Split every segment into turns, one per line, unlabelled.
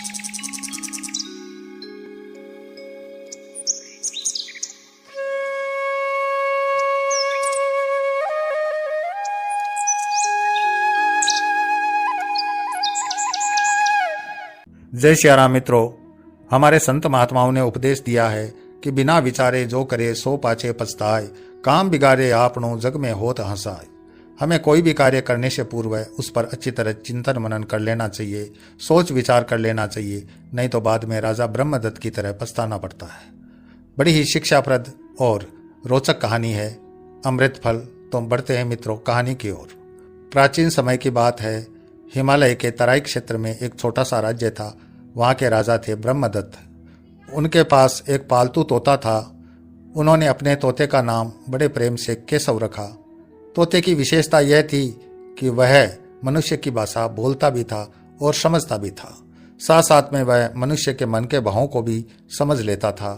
जय श्री राम मित्रों, हमारे संत महात्माओं ने उपदेश दिया है कि बिना विचारे जो करे सो पाछे पछताए, काम बिगाड़े आपनो जग में होत हंसाए। हमें कोई भी कार्य करने से पूर्व उस पर अच्छी तरह चिंतन मनन कर लेना चाहिए, सोच विचार कर लेना चाहिए, नहीं तो बाद में राजा ब्रह्मदत्त की तरह पछताना पड़ता है। बड़ी ही शिक्षाप्रद और रोचक कहानी है अमृत फल। तो बढ़ते हैं मित्रों कहानी की ओर। प्राचीन समय की बात है, हिमालय के तराई क्षेत्र में एक छोटा सा राज्य था। वहाँ के राजा थे ब्रह्मदत्त। उनके पास एक पालतू तोता था। उन्होंने अपने तोते का नाम बड़े प्रेम से केशव रखा। तोते की विशेषता यह थी कि वह मनुष्य की भाषा बोलता भी था और समझता भी था। साथ साथ में वह मनुष्य के मन के भावों को भी समझ लेता था।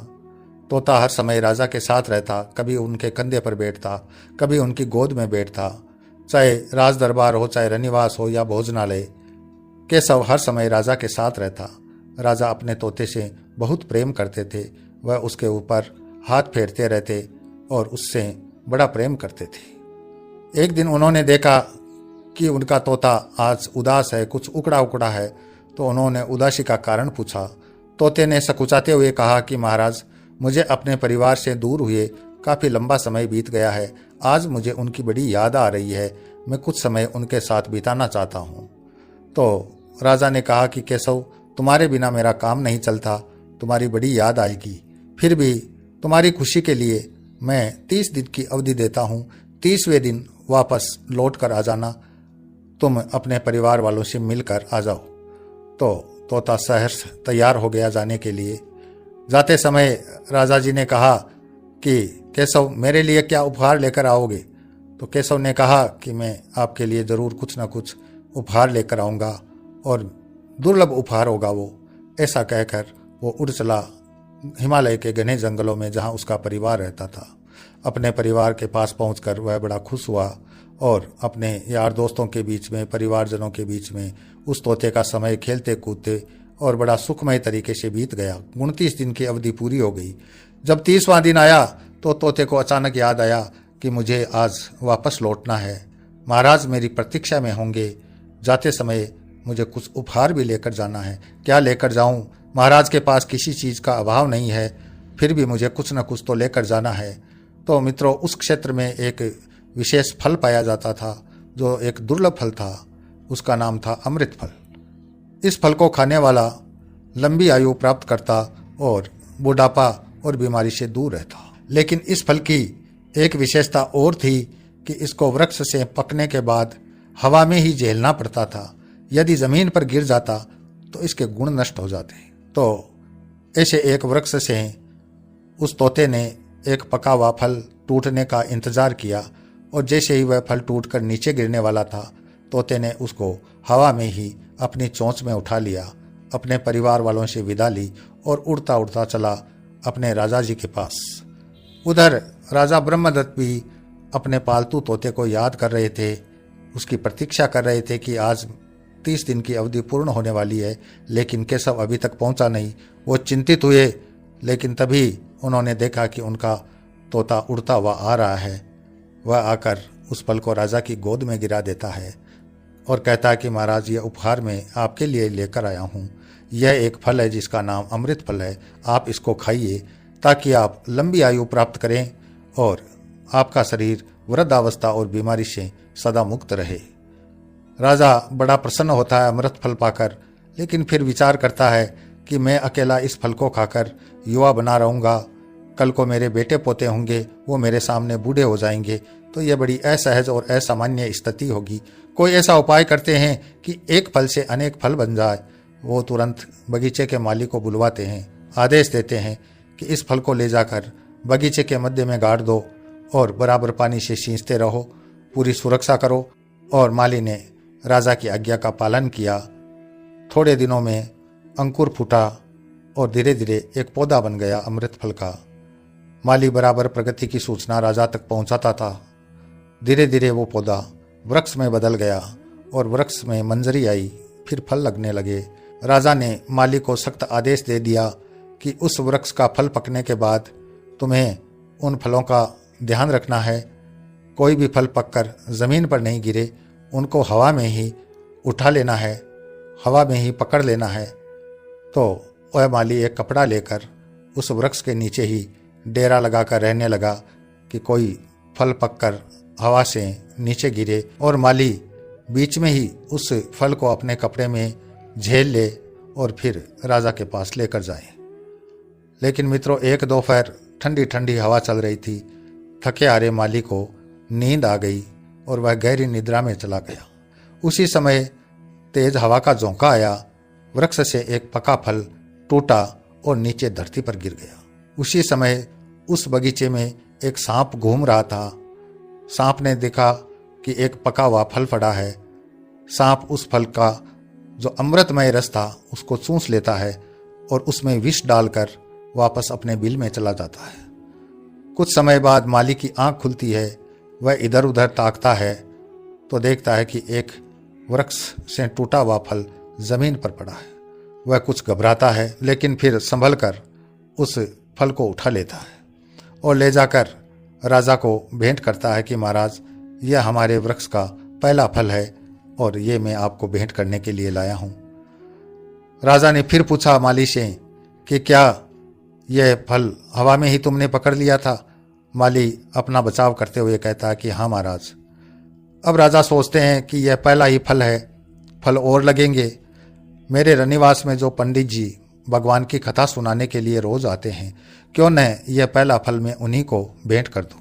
तोता हर समय राजा के साथ रहता, कभी उनके कंधे पर बैठता, कभी उनकी गोद में बैठता। चाहे राज दरबार हो, चाहे रनिवास हो या भोजनालय, केशव हर समय राजा के साथ रहता। राजा अपने तोते से बहुत प्रेम करते थे। वह उसके ऊपर हाथ फेरते रहते और उससे बड़ा प्रेम करते थे। एक दिन उन्होंने देखा कि उनका तोता आज उदास है, कुछ उकड़ा उकड़ा है, तो उन्होंने उदासी का कारण पूछा। तोते ने सकुचाते हुए कहा कि महाराज, मुझे अपने परिवार से दूर हुए काफ़ी लंबा समय बीत गया है। आज मुझे उनकी बड़ी याद आ रही है। मैं कुछ समय उनके साथ बिताना चाहता हूँ। तो राजा ने कहा कि केशव, तुम्हारे बिना मेरा काम नहीं चलता, तुम्हारी बड़ी याद आएगी। फिर भी तुम्हारी खुशी के लिए मैं 30 दिन की अवधि देता हूँ। 30वें दिन वापस लौट कर आ जाना, तुम अपने परिवार वालों से मिलकर आ जाओ। तो तोता सहर्ष तैयार हो गया जाने के लिए। जाते समय राजा जी ने कहा कि केशव, मेरे लिए क्या उपहार लेकर आओगे? तो केशव ने कहा कि मैं आपके लिए ज़रूर कुछ ना कुछ उपहार लेकर आऊँगा और दुर्लभ उपहार होगा वो। ऐसा कहकर वो उड़ चला हिमालय के घने जंगलों में जहाँ उसका परिवार रहता था। अपने परिवार के पास पहुंचकर वह बड़ा खुश हुआ और अपने यार दोस्तों के बीच में, परिवारजनों के बीच में उस तोते का समय खेलते कूदते और बड़ा सुखमय तरीके से बीत गया। 29 दिन की अवधि पूरी हो गई। जब 30वां दिन आया तो तोते को अचानक याद आया कि मुझे आज वापस लौटना है। महाराज मेरी प्रतीक्षा में होंगे। जाते समय मुझे कुछ उपहार भी लेकर जाना है। क्या लेकर जाऊं? महाराज के पास किसी चीज़ का अभाव नहीं है, फिर भी मुझे कुछ न कुछ तो लेकर जाना है। तो मित्रों, उस क्षेत्र में एक विशेष फल पाया जाता था जो एक दुर्लभ फल था। उसका नाम था अमृत फल। इस फल को खाने वाला लंबी आयु प्राप्त करता और बुढ़ापा और बीमारी से दूर रहता। लेकिन इस फल की एक विशेषता और थी कि इसको वृक्ष से पकने के बाद हवा में ही झेलना पड़ता था। यदि जमीन पर गिर जाता तो इसके गुण नष्ट हो जाते। तो ऐसे एक वृक्ष से उस तोते ने एक पका हुआ फल टूटने का इंतजार किया और जैसे ही वह फल टूटकर नीचे गिरने वाला था, तोते ने उसको हवा में ही अपनी चोंच में उठा लिया, अपने परिवार वालों से विदा ली और उड़ता उड़ता चला अपने राजा जी के पास। उधर राजा ब्रह्मदत्त भी अपने पालतू तोते को याद कर रहे थे, उसकी प्रतीक्षा कर रहे थे कि आज 30 दिन की अवधि पूर्ण होने वाली है, लेकिन केशव अभी तक पहुंचा नहीं। वो चिंतित हुए, लेकिन तभी उन्होंने देखा कि उनका तोता उड़ता हुआ आ रहा है। वह आकर उस फल को राजा की गोद में गिरा देता है और कहता है कि महाराज, ये उपहार मैं आपके लिए लेकर आया हूँ। यह एक फल है जिसका नाम अमृत फल है। आप इसको खाइए ताकि आप लंबी आयु प्राप्त करें और आपका शरीर वृद्धावस्था और बीमारी से सदा मुक्त रहे। राजा बड़ा प्रसन्न होता है अमृत फल पाकर, लेकिन फिर विचार करता है कि मैं अकेला इस फल को खाकर युवा बना रहूँगा, कल को मेरे बेटे पोते होंगे, वो मेरे सामने बूढ़े हो जाएंगे, तो यह बड़ी असहज और असामान्य स्थिति होगी। कोई ऐसा उपाय करते हैं कि एक फल से अनेक फल बन जाए। वो तुरंत बगीचे के माली को बुलवाते हैं, आदेश देते हैं कि इस फल को ले जाकर बगीचे के मध्य में गाड़ दो और बराबर पानी से सींचते रहो, पूरी सुरक्षा करो। और माली ने राजा की आज्ञा का पालन किया। थोड़े दिनों में अंकुर फूटा और धीरे धीरे एक पौधा बन गया अमृत फल का। माली बराबर प्रगति की सूचना राजा तक पहुंचाता था। धीरे धीरे वो पौधा वृक्ष में बदल गया और वृक्ष में मंजरी आई, फिर फल लगने लगे, राजा ने माली को सख्त आदेश दे दिया कि उस वृक्ष का फल पकने के बाद तुम्हें उन फलों का ध्यान रखना है। कोई भी फल पककर ज़मीन पर नहीं गिरे, उनको हवा में ही उठा लेना है, हवा में ही पकड़ लेना है। तो वह माली एक कपड़ा लेकर उस वृक्ष के नीचे ही डेरा लगाकर रहने लगा कि कोई फल पककर हवा से नीचे गिरे और माली बीच में ही उस फल को अपने कपड़े में झेल ले और फिर राजा के पास लेकर जाए। लेकिन मित्रों, एक दोपहर ठंडी ठंडी हवा चल रही थी। थके हारे माली को नींद आ गई और वह गहरी निद्रा में चला गया। उसी समय तेज हवा का झोंका आया, वृक्ष से एक पका फल टूटा और नीचे धरती पर गिर गया। उसी समय उस बगीचे में एक सांप घूम रहा था। सांप ने देखा कि एक पका हुआ फल पड़ा है। सांप उस फल का जो अमृतमय रस था उसको चूस लेता है और उसमें विष डालकर वापस अपने बिल में चला जाता है। कुछ समय बाद माली की आंख खुलती है। वह इधर उधर ताकता है तो देखता है कि एक वृक्ष से टूटा हुआ फल जमीन पर पड़ा है। वह कुछ घबराता है, लेकिन फिर संभल कर उस फल को उठा लेता है और ले जाकर राजा को भेंट करता है कि महाराज, यह हमारे वृक्ष का पहला फल है और ये मैं आपको भेंट करने के लिए लाया हूँ। राजा ने फिर पूछा माली से कि क्या यह फल हवा में ही तुमने पकड़ लिया था? माली अपना बचाव करते हुए कहता है कि हाँ महाराज। अब राजा सोचते हैं कि यह पहला ही फल है, फल और लगेंगे। मेरे रनिवास में जो पंडित जी भगवान की कथा सुनाने के लिए रोज आते हैं, क्यों न यह पहला फल मैं उन्हीं को भेंट कर दूं,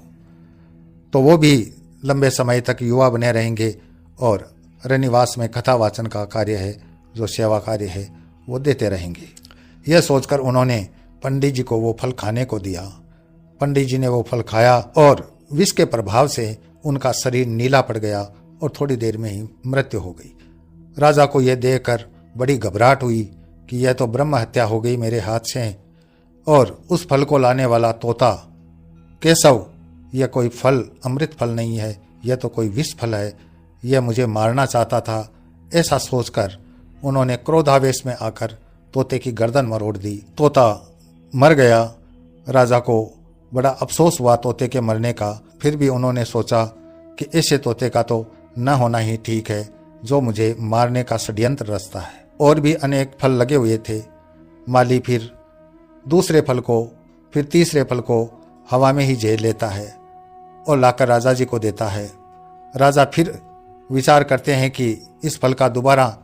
तो वो भी लंबे समय तक युवा बने रहेंगे और रनिवास में कथा वाचन का कार्य है, जो सेवा कार्य है, वो देते रहेंगे। यह सोचकर उन्होंने पंडित जी को वो फल खाने को दिया। पंडित जी ने वो फल खाया और विष के प्रभाव से उनका शरीर नीला पड़ गया और थोड़ी देर में ही मृत्यु हो गई। राजा को यह देखकर बड़ी घबराहट हुई कि यह तो ब्रह्म हत्या हो गई मेरे हाथ से। और उस फल को लाने वाला तोता केशव, यह कोई फल अमृत फल नहीं है, यह तो कोई विष फल है, यह मुझे मारना चाहता था। ऐसा सोचकर उन्होंने क्रोधावेश में आकर तोते की गर्दन मरोड़ दी। तोता मर गया। राजा को बड़ा अफसोस हुआ तोते के मरने का। फिर भी उन्होंने सोचा कि ऐसे तोते का तो न होना ही ठीक है, जो मुझे मारने का षड्यंत्र रचता है। और भी अनेक फल लगे हुए थे। माली फिर दूसरे फल को, फिर तीसरे फल को हवा में ही झेल लेता है और लाकर राजा जी को देता है। राजा फिर विचार करते हैं कि इस फल का दोबारा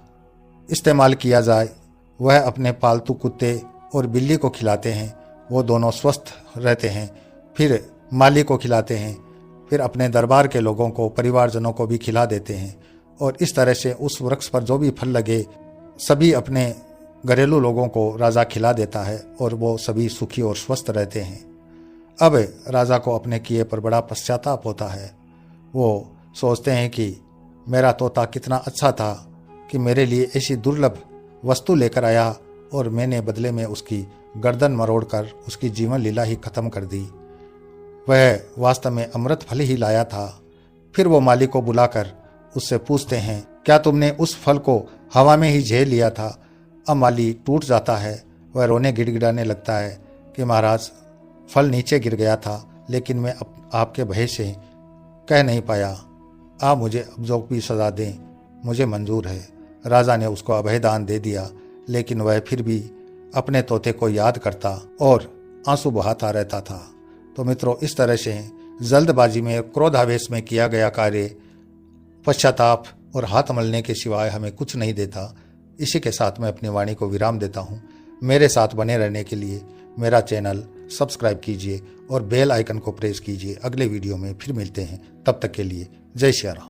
इस्तेमाल किया जाए। वह अपने पालतू कुत्ते और बिल्ली को खिलाते हैं, वो दोनों स्वस्थ रहते हैं। फिर माली को खिलाते हैं, फिर अपने दरबार के लोगों को, परिवारजनों को भी खिला देते हैं। और इस तरह से उस वृक्ष पर जो भी फल लगे सभी अपने घरेलू लोगों को राजा खिला देता है और वो सभी सुखी और स्वस्थ रहते हैं। अब राजा को अपने किए पर बड़ा पश्चाताप होता है। वो सोचते हैं कि मेरा तोता कितना अच्छा था कि मेरे लिए ऐसी दुर्लभ वस्तु लेकर आया और मैंने बदले में उसकी गर्दन मरोड़कर उसकी जीवन लीला ही खत्म कर दी। वह वास्तव में अमृत फल ही लाया था। फिर वो माली को बुलाकर उससे पूछते हैं, क्या तुमने उस फल को हवा में ही झेल लिया था? अब माली टूट जाता है। वह रोने गिड़गिड़ाने लगता है कि महाराज, फल नीचे गिर गया था, लेकिन मैं आपके भय से कह नहीं पाया। आप मुझे अब जो भी सजा दें मुझे मंजूर है। राजा ने उसको अभयदान दे दिया, लेकिन वह फिर भी अपने तोते को याद करता और आंसू बहाता रहता था। तो मित्रों, इस तरह से जल्दबाजी में, क्रोधावेश में किया गया कार्य पश्चाताप और हाथ मलने के सिवाय हमें कुछ नहीं देता। इसी के साथ मैं अपनी वाणी को विराम देता हूँ। मेरे साथ बने रहने के लिए मेरा चैनल सब्सक्राइब कीजिए और बेल आइकन को प्रेस कीजिए। अगले वीडियो में फिर मिलते हैं, तब तक के लिए जय श्री राम।